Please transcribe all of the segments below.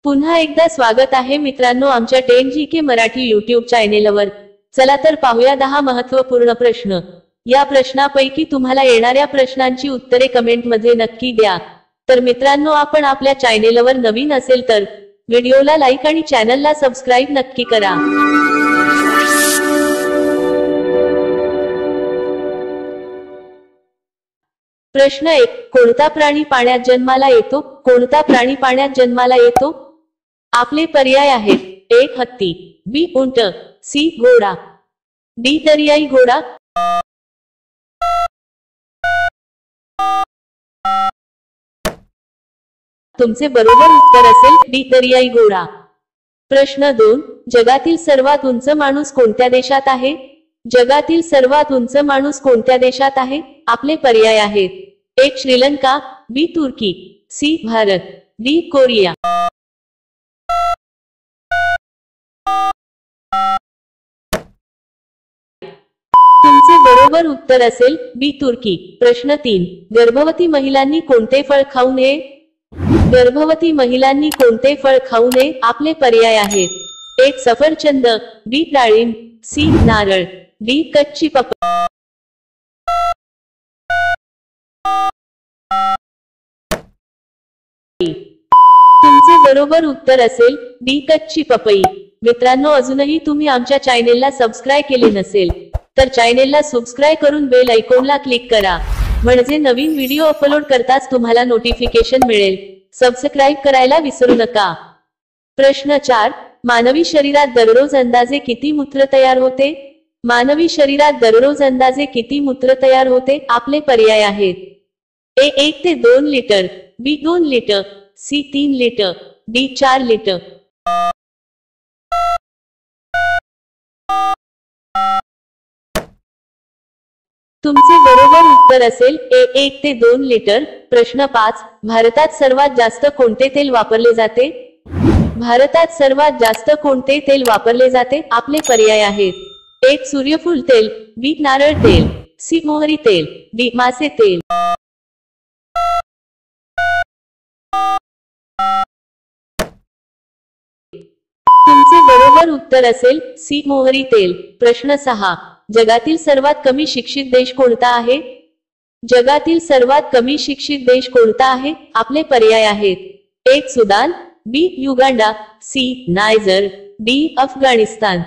पुन्हा एकदा स्वागत आहे मित्रांनो आमच्या 10GK मराठी YouTube चॅनेलवर। चला तर पाहूया 10 महत्त्वपूर्ण प्रश्न। या प्रश्नापैकी तुम्हाला येणाऱ्या प्रश्नांची उत्तरे कमेंट मध्ये नक्की द्या। तर मित्रांनो आपण आपल्या चॅनेलवर नवीन असेल तर व्हिडिओला लाईक आणि चॅनलला सबस्क्राइब नक्की करा। प्रश्न 1 कोणता प्राणी पाण्यात जन्माला येतो? कोणता प्राणी पाण्यात जन्माला येतो? आपले पर्याय आहेत 1 हत्ती, बी उंट, सी घोडा, डी दर्याई घोडा। तुमचे बरोबर उत्तर असेल डी दर्याई घोडा। प्रश्न 2 जगातील सर्वात उंच माणूस कोणत्या देशात आहे? जगातील सर्वात उंच माणूस कोणत्या देशात आहे? आपले पर्याय आहेत 1 श्रीलंका, बी तुर्की, सी भारत, डी कोरिया। तुमचे बरोबर उत्तर असेल बी तुर्की। प्रश्न 3 गर्भवती महिलांनी कोणते फळ खाऊ नये? गर्भवती महिलांनी कोणते फळ खाऊ नये? आपले पर्याय आहेत 1 सफरचंद, बी डाळिंब, सी नारळ, डी कच्ची पपई। तुमचे बरोबर उत्तर असेल डी कच्ची पपई। मित्रांनो अजूनही तुम्ही आमच्या चॅनेलला सबस्क्राइब केले नसेल तर चॅनेलला सबस्क्राइब करून बेल आयकॉनला क्लिक करा, म्हणजे नवीन व्हिडिओ अपलोड करताच तुम्हाला नोटिफिकेशन मिळेल। सबस्क्राइब करायला विसरू नका। प्रश्न 4 मानवी शरीरात दररोज अंदाजे किती मूत्र तयार होते? मानवी शरीरात दररोज अंदाजे किती मूत्र तयार होते? आपले पर्याय आहेत 1 ते 2 litre, B 2 litre, C 3 litre, D 4 litre. तुमचे बरोबर उत्तर असेल 1 ते 2 लिटर। प्रश्न 5 भारतात सर्वात जास्त कोणते तेल वापरले जाते? भारतात सर्वात जास्त कोणते तेल वापरले जाते? आपले पर्याय आहेत 1 सूर्यफूल तेल, बी नारळ तेल, सी मोहरी तेल, डी मासे तेल। तुमचे बरोबर उत्तर असेल सी मोहरी तेल। प्रश्न 6 जगातील सर्वात कमी शिक्षित देश कोणता आहे? जगातील सर्वात कमी शिक्षित देश कोणता आहे? आपले पर्याय आहेत 1 Sudan, B Uganda, C Niger, D Afghanistan.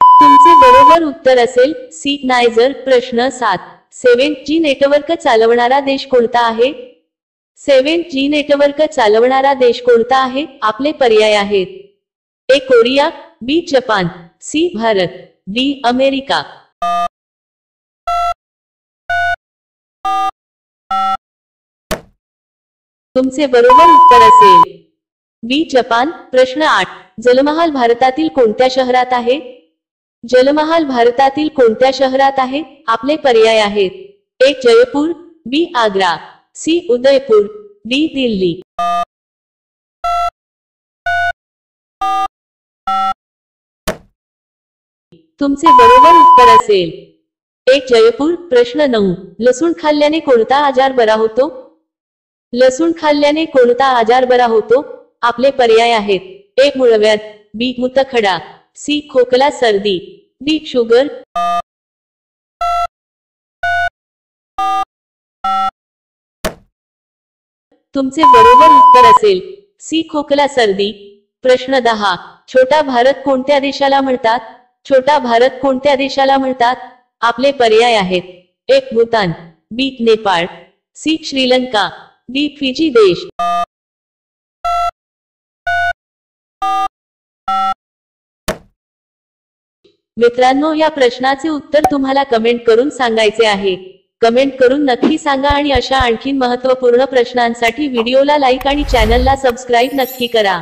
तुमचे बरोबर उत्तर असेल सी नायजर। प्रश्न 7 7G नेटवर्क चालवणारा देश कोणता आहे? 7G नेटवर्क चालवणारा देश कोणता आहे? आपले पर्याय आहेत 1 Korea, B Japan, C Bharat, D America. तुमचे बरोबर उत्तर असेल बी जपान। प्रश्न 8 जलमहाल भारतातील कोणत्या शहरात आहे? जलमहाल भारतातील कोणत्या शहरात आहे? आपले पर्याय आहेत 1 जयपूर, बी आग्रा, सी उदयपूर, डी दिल्ली। तुमचे बरोबर उत्तर असेल 1 जयपूर। प्रश्न 9 लसूण खाल्ल्याने कोणता आजार बरा होतो? लसूण खाल्ल्याने कोणता आजार बरा होतो? आपले पर्याय आहेत 1 मूळव्याध, बी मूतखडा, सी खोकला सर्दी, डी शुगर। तुमचे बरोबर उत्तर असेल सी खोकला सर्दी। प्रश्न 10 छोटा भारत कोणत्या देशाला म्हणतात? छोटा भारत कोणत्या देशाला म्हणतात? आपले पर्याय आहेत 1 Bhutan, B Nepal, C Sri Lanka, D Fiji देश। मित्रांनो या प्रश्नाचे उत्तर तुम्हाला कमेंट करून सांगायचे आहे। कमेंट करून नक्की सांगा आणि अशा आणखी महत्त्वपूर्ण प्रश्नांसाठी व्हिडिओला लाईक आणि चॅनलला सबस्क्राइब नक्की करा।